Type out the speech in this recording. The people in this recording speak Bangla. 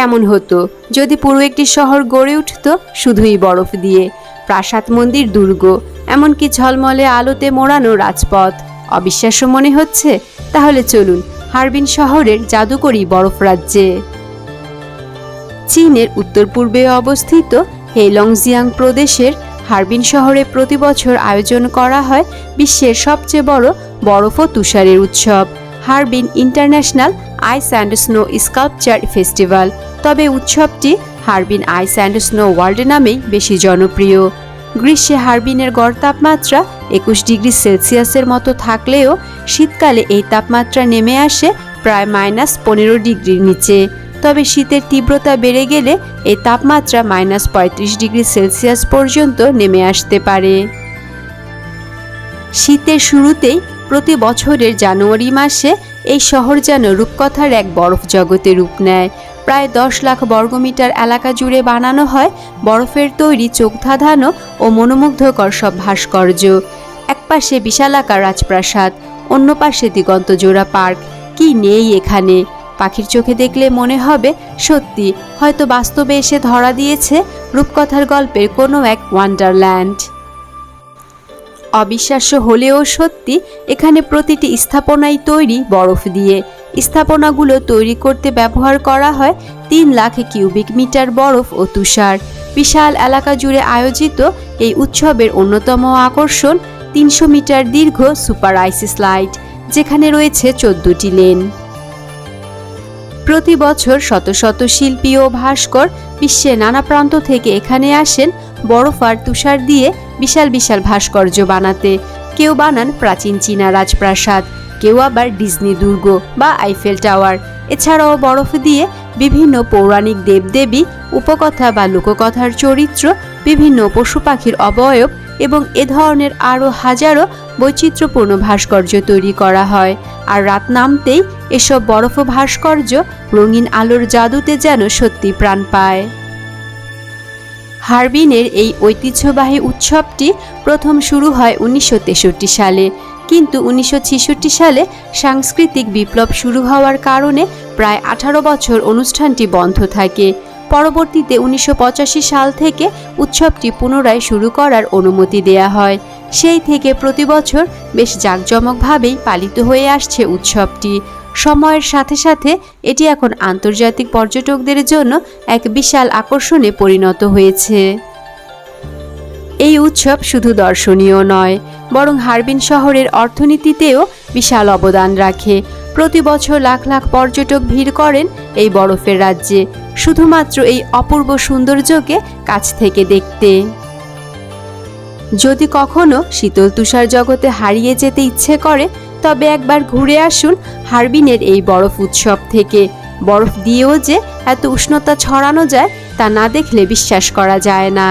কেমন হতো যদি পুরো একটি শহর গড়ে উঠত শুধুই বরফ দিয়ে। প্রাসাদ, মন্দির, দুর্গ, এমনকি ঝলমলে আলোতে মোড়ানো রাজপথ। অবিশ্বাস্য মনে হচ্ছে? তাহলে চলুন হারবিন শহরের জাদুকরী বরফ রাজ্যে। চীনের উত্তর পূর্বে অবস্থিত হেইলংজিয়াং প্রদেশের হারবিন শহরে প্রতি বছর আয়োজন করা হয় বিশ্বের সবচেয়ে বড় বরফ ও তুষারের উৎসব, Harbin International Ice and Snow Sculpture Festival. তবে উৎসবটি Harbin Ice and Snow World নামেই বেশি জনপ্রিয়। গ্রীষ্মে হারবিনের গড় তাপমাত্রা 21 ডিগ্রি সেলসিয়াসের মতো থাকলেও শীতকালে এই তাপমাত্রা নেমে আসে প্রায় -15 ডিগ্রির নিচে। তবে শীতের তীব্রতা বেড়ে গেলে এই তাপমাত্রা -35 ডিগ্রি সেলসিয়াস পর্যন্ত নেমে আসতে পারে। শীতের শুরুতেই প্রতি বছরের জানুয়ারি মাসে এই শহর যেন রূপকথার এক বরফ জগতে রূপ নেয়। প্রায় 10 লাখ বর্গমিটার এলাকা জুড়ে বানানো হয় বরফের তৈরি চোখ ধাঁধানো ও মনোমুগ্ধকর সব ভাস্কর্য। এক পাশে বিশালাকার রাজপ্রাসাদ, অন্য পাশে দিগন্তজোড়া পার্ক। কি নেই এখানে! পাখির চোখে দেখলে মনে হবে সত্যি হয়তো বাস্তবে এসে ধরা দিয়েছে রূপকথার গল্পের কোনো এক ওয়ান্ডারল্যান্ড। অবিশ্বাস্য হলেও সত্যি, এখানে প্রতিটি স্থাপনাই তৈরি বরফ দিয়ে। স্থাপনাগুলো তৈরি করতে ব্যবহার করা হয় 3 লাখ কিউবিক মিটার বরফ ও তুষার। বিশাল এলাকা জুড়ে আয়োজিত এই উৎসবের অন্যতম আকর্ষণ 300 মিটার দীর্ঘ সুপার আইস স্লাইড, যেখানে রয়েছে 14টি লেন। প্রতি বছর শত শত শিল্পী ও ভাস্কর বিশ্বের নানা প্রান্ত থেকে এখানে আসেন বরফ আর তুষার দিয়ে বিশাল বিশাল ভাস্কর্য বানাতে। কেউ বানান প্রাচীন চীনা রাজপ্রাসাদ, কেউ আবার ডিজনি দুর্গ বা আইফেল টাওয়ার। এছাড়াও বরফ দিয়ে বিভিন্ন পৌরাণিক দেবদেবী, উপকথা বা লোককথার চরিত্র, বিভিন্ন পশু পাখির অবয়ব এবং এ ধরনের আরও হাজারো বৈচিত্র্যপূর্ণ ভাস্কর্য তৈরি করা হয়। আর রাত নামতেই এসব বরফ ভাস্কর্য রঙিন আলোর জাদুতে যেন সত্যি প্রাণ পায়। হারবিনের এই ঐতিহ্যবাহী উৎসবটি প্রথম শুরু হয় 1963 সালে, কিন্তু 1966 সালে সাংস্কৃতিক বিপ্লব শুরু হওয়ার কারণে প্রায় 18 বছর অনুষ্ঠানটি বন্ধ থাকে। পরবর্তীতে 1985 সাল থেকে উৎসবটি পুনরায় শুরু করার অনুমতি দেয়া হয়। সেই থেকে প্রতি বছর বেশ জাঁকজমকভাবেই পালিত হয়ে আসছে উৎসবটি। সময়ের সাথে সাথে এটি এখন আন্তর্জাতিক পর্যটকদের জন্য এক বিশাল আকর্ষণে পরিণত হয়েছে। এই উৎসব শুধু দর্শনীয় নয়, বরং হারবিন শহরের অর্থনীতিতেও বিশাল অবদান রাখে। প্রতি বছর লাখ লাখ পর্যটক ভিড় করেন এই বরফের রাজ্যে, শুধুমাত্র এই অপূর্ব সৌন্দর্যকে কাছ থেকে দেখতে। যদি কখনো শীতল তুষার জগতে হারিয়ে যেতে ইচ্ছে করে, তবে একবার ঘুরে আসুন হারবিনের এই বরফ উৎসব থেকে। বরফ দিয়েও যে এত উষ্ণতা ছড়ানো যায় তা না দেখলে বিশ্বাস করা যায় না।